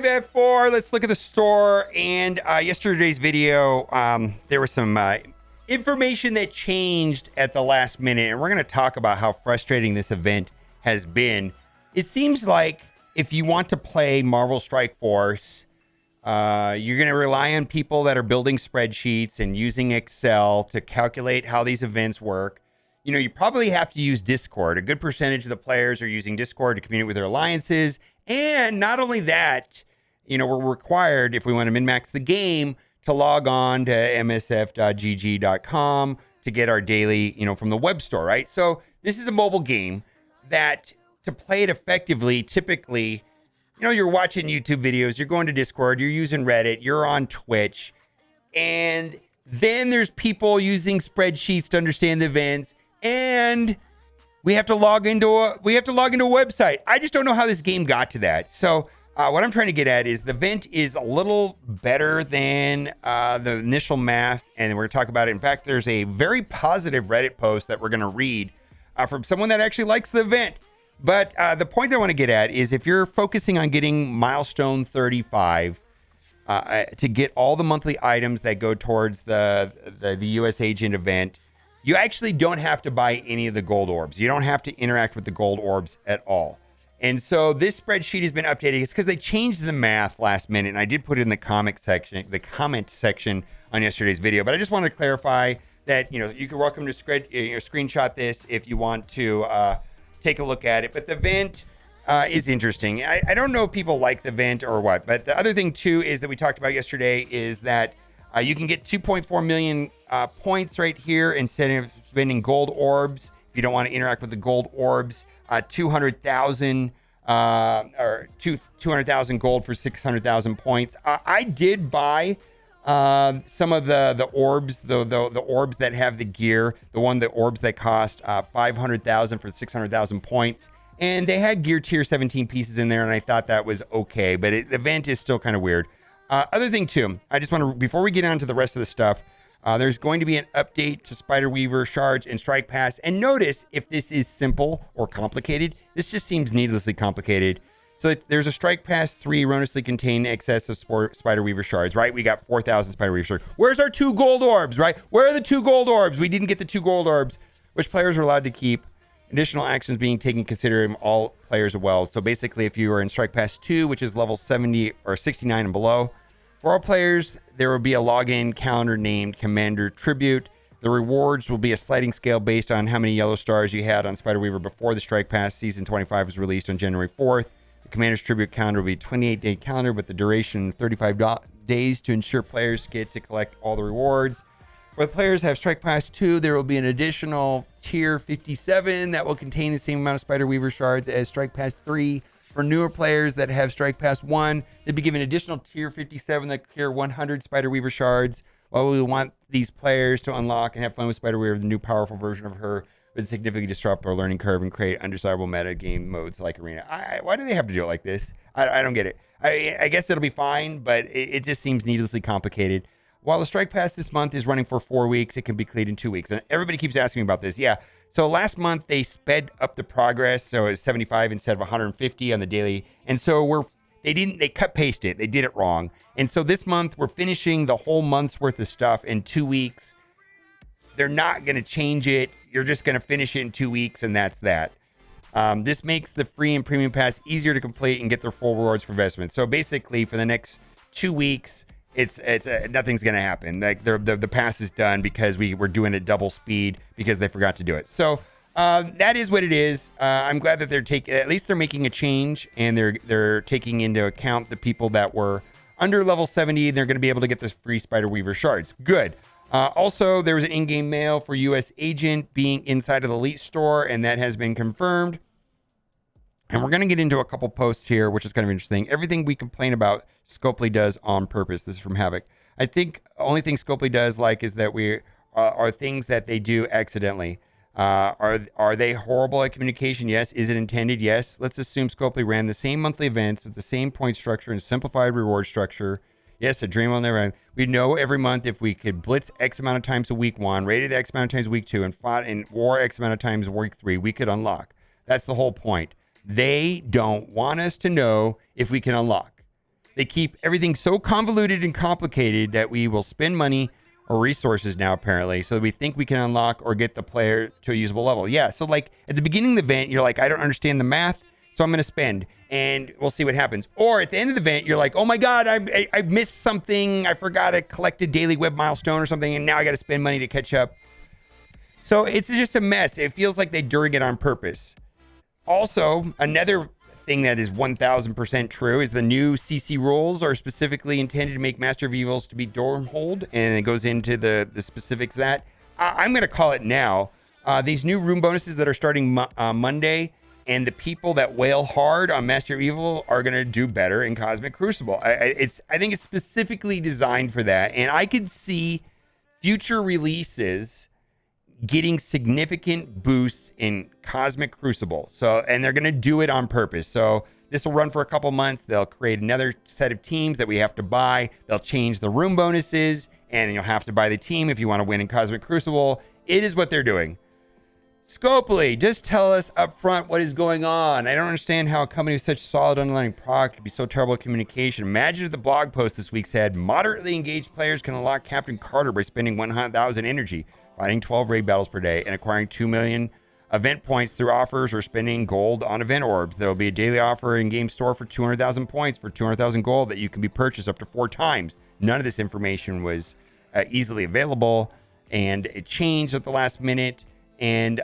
5 F4. Let's look at the store. And yesterday's video, there was some information that changed at the last minute. And we're going to talk about how frustrating this event has been. It seems like if you want to play Marvel Strike Force, you're going to rely on people that are building spreadsheets and using Excel to calculate how these events work. You know, you probably have to use Discord. A good percentage of the players are using Discord to communicate with their alliances. And not only that, you know, we're required, if we want to min-max the game, to log on to msf.gg.com to get our daily, you know, from the web store, right? So this is a mobile game that, to play it effectively, typically, you know, you're watching YouTube videos, you're going to Discord, you're using Reddit, you're on Twitch, and then there's people using spreadsheets to understand the events, and we have to log into a website. I just don't know how this game got to that. So what I'm trying to get at is the event is a little better than the initial math, and we're going to talk about it. In fact, there's a very positive Reddit post that we're going to read from someone that actually likes the event. But the point I want to get at is if you're focusing on getting milestone 35 to get all the monthly items that go towards the US agent event, you actually don't have to buy any of the gold orbs. You don't have to interact with the gold orbs at all. And so this spreadsheet has been updated. It's because they changed the math last minute, and I did put it in the comment section on yesterday's video. But I just wanted to clarify that, you know, you're welcome to screenshot this if you want to take a look at it. But the event is interesting. I don't know if people like the event or what, but the other thing too is that we talked about yesterday is that you can get 2.4 million points right here instead of spending gold orbs. If you don't want to interact with the gold orbs, 200,000 or 200,000 gold for 600,000 points. I did buy some of the orbs, the orbs that have the gear, the orbs that cost 500,000 for 600,000 points, and they had gear tier 17 pieces in there, and I thought that was okay, but the event is still kind of weird. Other thing too, I just want to, before we get on to the rest of the stuff, there's going to be an update to Spider-Weaver, Shards, and Strike Pass. And notice if this is simple or complicated, this just seems needlessly complicated. So there's a Strike Pass 3 erroneously contained excess of Spider-Weaver Shards, right? We got 4,000 Spider-Weaver Shards. Where's our 2 gold orbs, right? Where are the 2 gold orbs? We didn't get the 2 gold orbs, which players are allowed to keep. Additional actions being taken considering all players as well. So basically, if you are in Strike Pass 2, which is level 70 or 69 and below, for all players, there will be a login calendar named Commander Tribute. The rewards will be a sliding scale based on how many yellow stars you had on Spider-Weaver before the Strike Pass Season 25 was released on January 4th. The Commander's Tribute calendar will be a 28-day calendar with the duration of 35 days to ensure players get to collect all the rewards. For the players that have Strike Pass 2, there will be an additional Tier 57 that will contain the same amount of Spider-Weaver Shards as Strike Pass 3. For newer players that have Strike Pass 1, they'll be given additional Tier 57 that clear 100 Spider-Weaver Shards. While we want these players to unlock and have fun with Spider-Weaver, the new powerful version of her would significantly disrupt our learning curve and create undesirable meta game modes like Arena. Why do they have to do it like this? I don't get it. I guess it'll be fine, but it just seems needlessly complicated. While the Strike Pass this month is running for 4 weeks, it can be cleared in 2 weeks. And everybody keeps asking me about this. Yeah. So last month they sped up the progress, so it's 75 instead of 150 on the daily. And so they cut paste it. They did it wrong. And so this month we're finishing the whole month's worth of stuff in 2 weeks. They're not going to change it. You're just going to finish it in 2 weeks, and that's that. This makes the free and premium pass easier to complete and get their full rewards for investment. So basically, for the next 2 weeks, it's nothing's going to happen. Like the pass is done because we're doing it double speed because they forgot to do it. So that is what it is. I'm glad that at least they're making a change, and they're taking into account the people that were under level 70. They're going to be able to get the free Spider-Weaver Shards. Good. Also, there was an in-game mail for US Agent being inside of the Elite Store, and that has been confirmed. And we're going to get into a couple posts here, which is kind of interesting. Everything we complain about, Scopely does on purpose. This is from Havoc. I think the only thing Scopely does like is that we are things that they do accidentally. Are they horrible at communication? Yes. Is it intended? Yes. Let's assume Scopely ran the same monthly events with the same point structure and simplified reward structure. Yes, a dream will never end. We know every month if we could blitz X amount of times a week 1, rated X amount of times week 2, and fought in war X amount of times week 3, we could unlock. That's the whole point. They don't want us to know if we can unlock. They keep everything so convoluted and complicated that we will spend money or resources now, apparently, so we think we can unlock or get the player to a usable level. Yeah, so like at the beginning of the event, you're like, I don't understand the math, so I'm going to spend, and we'll see what happens. Or at the end of the event, you're like, oh my God, I missed something. I forgot to collect a daily web milestone or something, and now I got to spend money to catch up. So it's just a mess. It feels like they're doing it on purpose. Also, another thing that is 1000% true is the new CC rules are specifically intended to make Master of Evils to be Dormhold, and it goes into the specifics of that. I'm going to call it now. These new room bonuses that are starting Monday, and the people that wail hard on Master of Evil are going to do better in Cosmic Crucible. I think it's specifically designed for that, and I could see future releases getting significant boosts in Cosmic Crucible. So, and they're going to do it on purpose. So this will run for a couple months. They'll create another set of teams that we have to buy. They'll change the room bonuses, and you'll have to buy the team if you want to win in Cosmic Crucible. It is what they're doing. Scopely, just tell us up front what is going on. I don't understand how a company with such solid underlying product could be so terrible at communication. Imagine if the blog post this week said, moderately engaged players can unlock Captain Carter by spending 100,000 energy, fighting 12 raid battles per day, and acquiring 2 million event points through offers or spending gold on event orbs. There will be a daily offer in game store for 200,000 points for 200,000 gold that you can be purchased up to 4 times. None of this information was easily available, and it changed at the last minute. And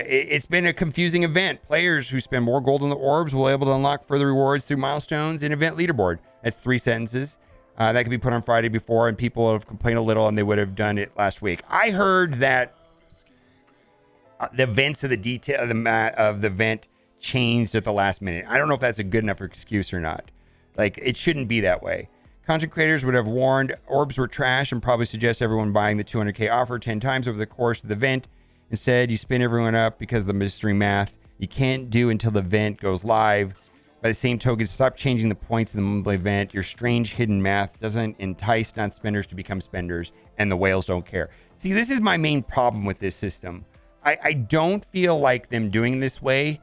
it's been a confusing event. Players who spend more gold on the orbs will be able to unlock further rewards through milestones and event leaderboard. That's 3 sentences. That could be put on Friday before, and people have complained a little, and they would have done it last week. I heard that the events of the detail of the event changed at the last minute. I don't know if that's a good enough excuse or not. Like, it shouldn't be that way. Content creators would have warned orbs were trash and probably suggest everyone buying the 200K offer 10 times over the course of the event. Instead, you spin everyone up because of the mystery math you can't do until the event goes live. By the same token, stop changing the points in the monthly event. Your strange hidden math doesn't entice non-spenders to become spenders, and the whales don't care. See, this is my main problem with this system. I don't feel like them doing this way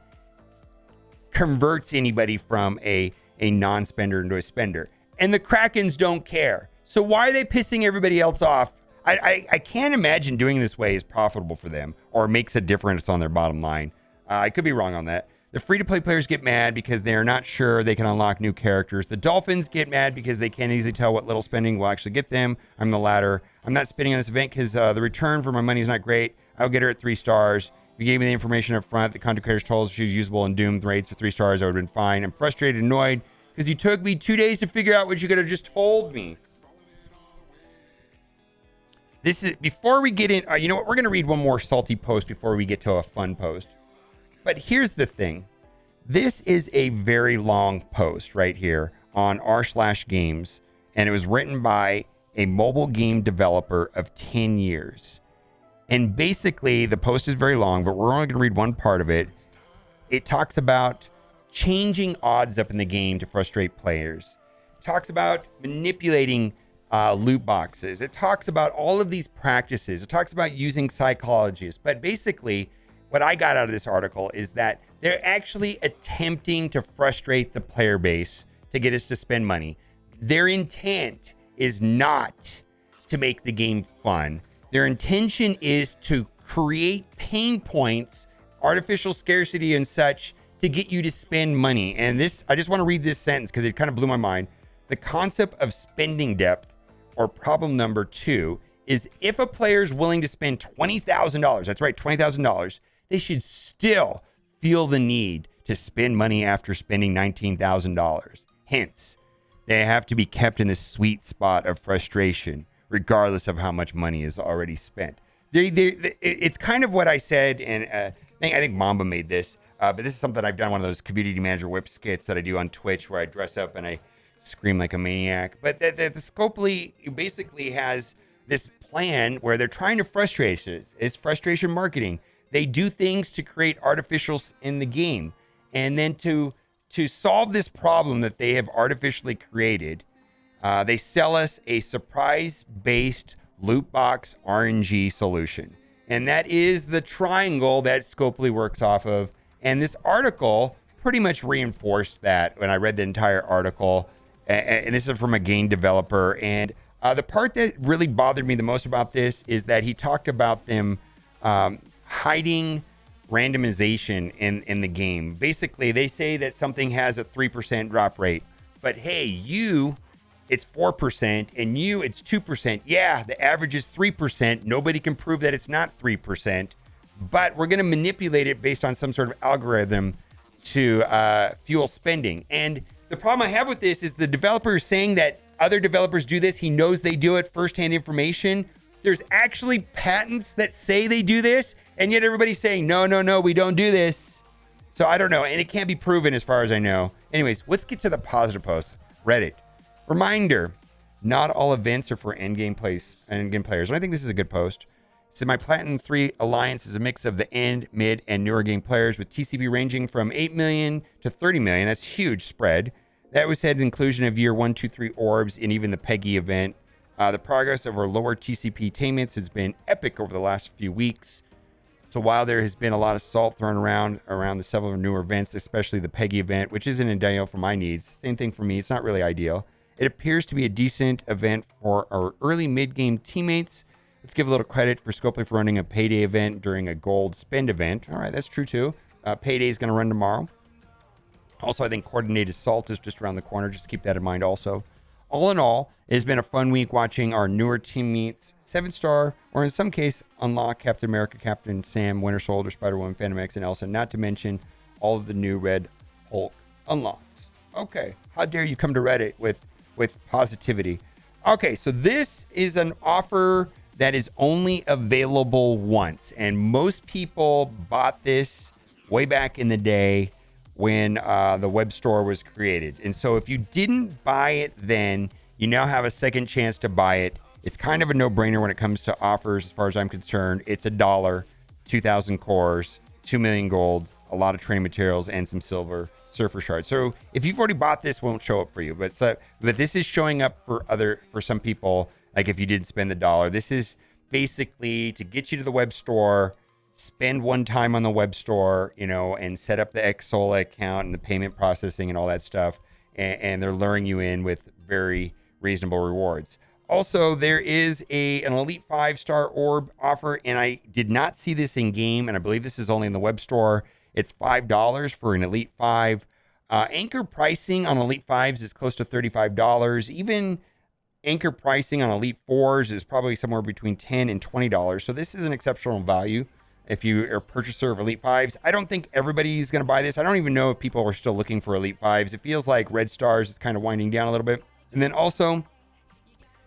converts anybody from a non-spender into a spender. And the Krakens don't care. So why are they pissing everybody else off? I can't imagine doing this way is profitable for them or makes a difference on their bottom line. I could be wrong on that. The free-to-play players get mad because they're not sure they can unlock new characters. The Dolphins get mad because they can't easily tell what little spending will actually get them. I'm the latter. I'm not spending on this event because the return for my money is not great. I'll get her at 3 stars. If you gave me the information up front, the content creators told us she was usable and doomed raids for 3 stars, I would have been fine. I'm frustrated and annoyed because you took me 2 days to figure out what you could have just told me. This is, before we get in, you know what? We're going to read one more salty post before we get to a fun post. But here's the thing. This is a very long post right here on r/games, and it was written by a mobile game developer of 10 years. And basically, the post is very long, but we're only going to read one part of it. It talks about changing odds up in the game to frustrate players. It talks about manipulating loot boxes. It talks about all of these practices. It talks about using psychologists. But basically, what I got out of this article is that they're actually attempting to frustrate the player base to get us to spend money. Their intent is not to make the game fun. Their intention is to create pain points, artificial scarcity and such, to get you to spend money. And this, I just want to read this sentence because it kind of blew my mind. The concept of spending depth, or problem number 2, is if a player is willing to spend $20,000, that's right, $20,000, they should still feel the need to spend money after spending $19,000. Hence, they have to be kept in the sweet spot of frustration, regardless of how much money is already spent. It's kind of what I said, and I think Mamba made this, but this is something I've done, one of those community manager whip skits that I do on Twitch where I dress up and I scream like a maniac. But the Scopely basically has this plan where they're trying to frustrate it. It's frustration marketing. They do things to create artificials in the game. And then to solve this problem that they have artificially created, they sell us a surprise-based loot box RNG solution. And that is the triangle that Scopely works off of. And this article pretty much reinforced that when I read the entire article. And this is from a game developer. And the part that really bothered me the most about this is that he talked about them hiding randomization in the game. Basically, they say that something has a 3% drop rate, but hey, it's 4%, and it's 2%. Yeah, the average is 3%. Nobody can prove that it's not 3%, but we're going to manipulate it based on some sort of algorithm to fuel spending. And the problem I have with this is the developer is saying that other developers do this. He knows they do it, firsthand information. There's actually patents that say they do this, and yet everybody's saying, no, we don't do this. So I don't know, and it can't be proven as far as I know. Anyways, let's get to the positive post. Reddit. Reminder, not all events are for endgame players. And I think this is a good post. So my Platinum 3 Alliance is a mix of the end, mid, and newer game players with TCP ranging from 8 million to 30 million. That's a huge spread. That was said inclusion of year 1, 2, 3 orbs and even the PEGI event. The progress of our lower TCP attainments has been epic over the last few weeks. So while there has been a lot of salt thrown around the several newer events, especially the PEGI event, which isn't ideal for my needs, same thing for me, it's not really ideal. It appears to be a decent event for our early mid-game teammates. Let's give a little credit for Scopely for running a payday event during a gold spend event. All right, that's true too. Payday is going to run tomorrow. Also, I think coordinated salt is just around the corner. Just keep that in mind also. All in all, it has been a fun week watching our newer teammates 7-star, or in some case, unlock Captain America, Captain Sam, Winter Soldier, Spider-Woman, Phantom X, and Elsa, not to mention all of the new Red Hulk unlocks. Okay, how dare you come to Reddit with positivity. Okay, so this is an offer that is only available once, and most people bought this way back in the day when the web store was created. And so if you didn't buy it then, you now have a second chance to buy it. It's kind of a no-brainer when it comes to offers as far as I'm concerned. It's $1, 2,000 cores, 2 million gold, a lot of training materials, and some silver surfer shards. So if you've already bought this, won't show up for you, but this is showing up for some people. Like if you didn't spend the $1, this is basically to get you to the web store, spend one time on the web store, and set up the Xsola account and the payment processing and all that stuff. And they're luring you in with very reasonable rewards. Also, there is an Elite 5-star orb offer, and I did not see this in game, and I believe this is only in the web store. It's $5 for an Elite 5. Anchor pricing on Elite 5s is close to $35. Even anchor pricing on Elite 4s is probably somewhere between $10 and $20. So this is an exceptional value if you are a purchaser of Elite 5s. I don't think everybody's going to buy this. I don't even know if people are still looking for Elite 5s. It feels like Red Stars is kind of winding down a little bit. And then also,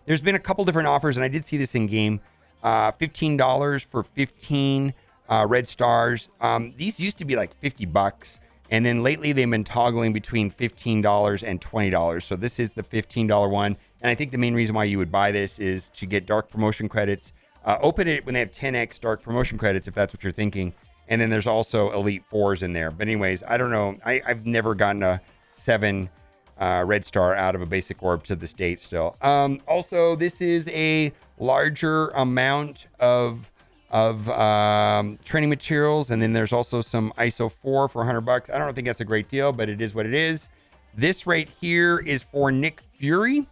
there's been a couple different offers, and I did see this in game. $15 for 15 Red Stars. These used to be like $50, and then lately they've been toggling between $15 and $20. So this is the $15 one, and I think the main reason why you would buy this is to get dark promotion credits. Open it when they have 10x dark promotion credits, if that's what you're thinking. And then there's also Elite 4s in there. But anyways, I don't know. I've never gotten a 7 Red Star out of a basic orb to this date still. Also, this is a larger amount of training materials, and then there's also some ISO 4 for $100. I don't think that's a great deal, but it is what it is. This right here is for Nick Fury.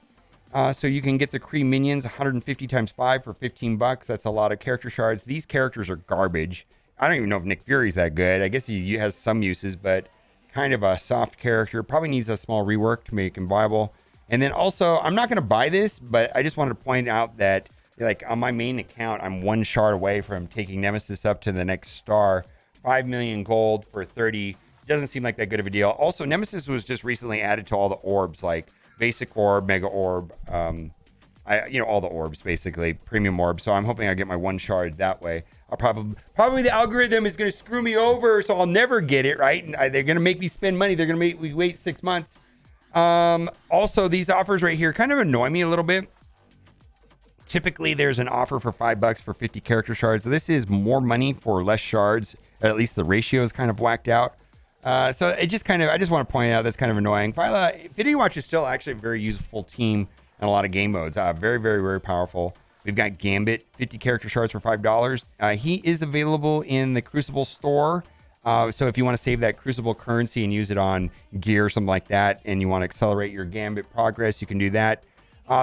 So you can get the Kree minions 150 times 5 for $15. That's a lot of character shards. These characters are garbage. I don't even know if Nick Fury's that good. I guess he has some uses, but kind of a soft character. Probably needs a small rework to make him viable. And then also, I'm not going to buy this, but I just wanted to point out that like on my main account, I'm 1 shard away from taking Nemesis up to the next star. 5 million gold for 30. Doesn't seem like that good of a deal. Also, Nemesis was just recently added to all the orbs, like basic orb, mega orb, all the orbs basically, premium orb. So I'm hoping I get my 1 shard that way. I'll probably the algorithm is going to screw me over, so I'll never get it right. And they're going to make me spend money. They're going to make me wait 6 months. Also, these offers right here kind of annoy me a little bit. Typically, there's an offer for $5 for 50 character shards. So this is more money for less shards. At least the ratio is kind of whacked out. So it just I just want to point out that's kind of annoying. Video Watch is still actually a very useful team in a lot of game modes. Very, very, very powerful. We've got Gambit, 50 character shards for $5. He is available in the Crucible store. So if you want to save that Crucible currency and use it on gear or something like that, and you want to accelerate your Gambit progress, you can do that.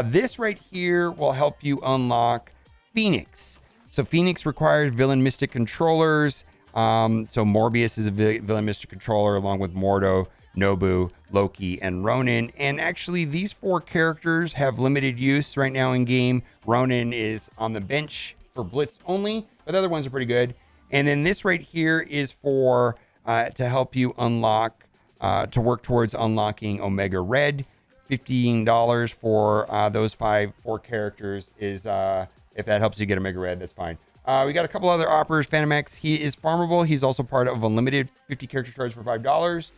This right here will help you unlock Phoenix. So Phoenix requires Villain Mystic controllers. So Morbius is a Villain Mystic controller along with Mordo, Nobu, Loki, and Ronin. And actually, these 4 characters have limited use right now in game. Ronin is on the bench for Blitz only, but the other ones are pretty good. And then this right here is for to help you unlock, to work towards unlocking Omega Red. $15 for those 4 characters is, if that helps you get Omega Red, that's fine. We got a couple other offers. Phantom X, he is farmable. He's also part of Unlimited 50 character charge for $5.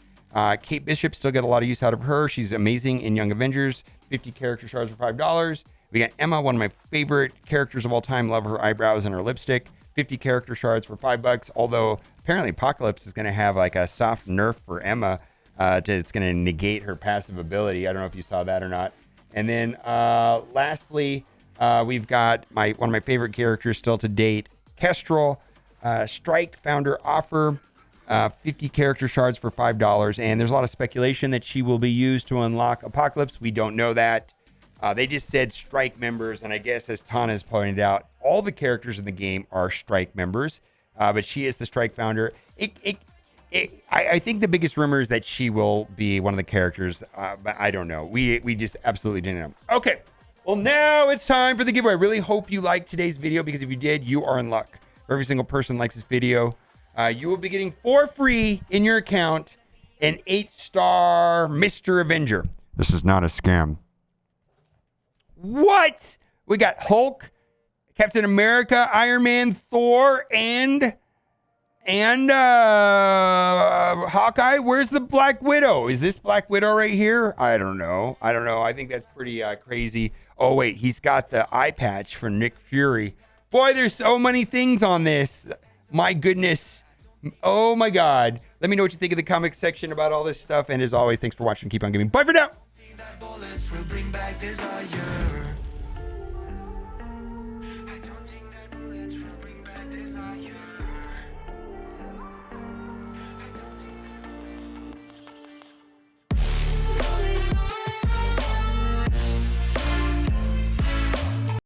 Kate Bishop, still get a lot of use out of her. She's amazing in Young Avengers. 50 character charge for $5. We got Emma, one of my favorite characters of all time. Love her eyebrows and her lipstick. 50 character shards for $5. Although apparently Apocalypse is going to have like a soft nerf for Emma. It's going to negate her passive ability. I don't know if you saw that or not. And then lastly, we've got one of my favorite characters still to date, Kestrel. Strike founder offer. 50 character shards for $5. And there's a lot of speculation that she will be used to unlock Apocalypse. We don't know that. They just said Strike members. And I guess as Tana has pointed out, all the characters in the game are Strike members. But she is the Strike founder. I think the biggest rumor is that she will be one of the characters. But I don't know. We just absolutely didn't know. Okay. Well, now it's time for the giveaway. I really hope you liked today's video, because if you did, you are in luck. For every single person who likes this video, you will be getting for free in your account an 8-star Mr. Avenger. This is not a scam. What? We got Hulk, Captain America, Iron Man, Thor, and Hawkeye. Where's the Black Widow? Is this Black Widow right here? I don't know. I think that's pretty crazy. Oh, wait. He's got the eye patch for Nick Fury. Boy, there's so many things on this. My goodness. Oh, my God. Let me know what you think in the comment section about all this stuff. And as always, thanks for watching. Keep on gaming. Bye for now.